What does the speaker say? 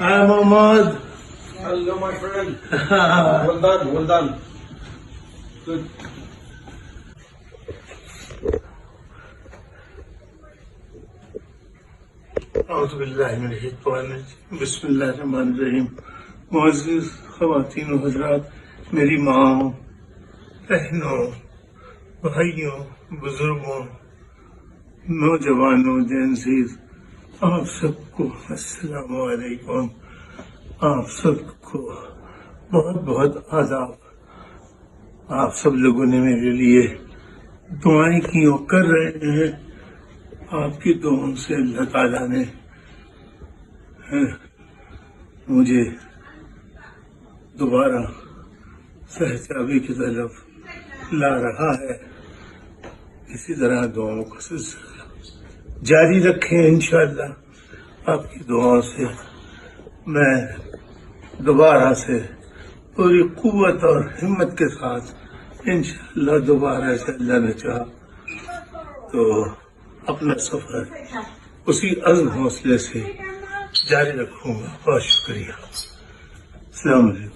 Hi, Mohammed. Hello, my friend. Well done, well done. Good. बिस्मिल्लाहिर्रहमानिर्रहीम। मुअज़्ज़िज़ ख़वातीन व हज़रात, मेरी माँ, बहनों, भाइयों, बुजुर्गों, नौजवानों, जेंसीज, आप सबको अस्सलामु अलैकुम। आप सबको बहुत बहुत आदाब। आप सब लोगों ने मेरे लिए दुआएं की और कर रहे हैं। आपकी दुआओं से अल्लाह ताला ने मुझे दोबारा सहजाबी की तरफ ला रहा है। इसी तरह दुआओं का सिलसिला जारी रखें इंशाअल्लाह। आपकी दुआओं से मैं दोबारा से पूरी कुव्वत और हिम्मत के साथ इंशाअल्लाह दोबारा से अल्लाह ने चाहा तो अपना सफर उसी अज़्म हौसले से जारी रखूंगा। बहुत शुक्रिया। अस्सलाम वालेकुम।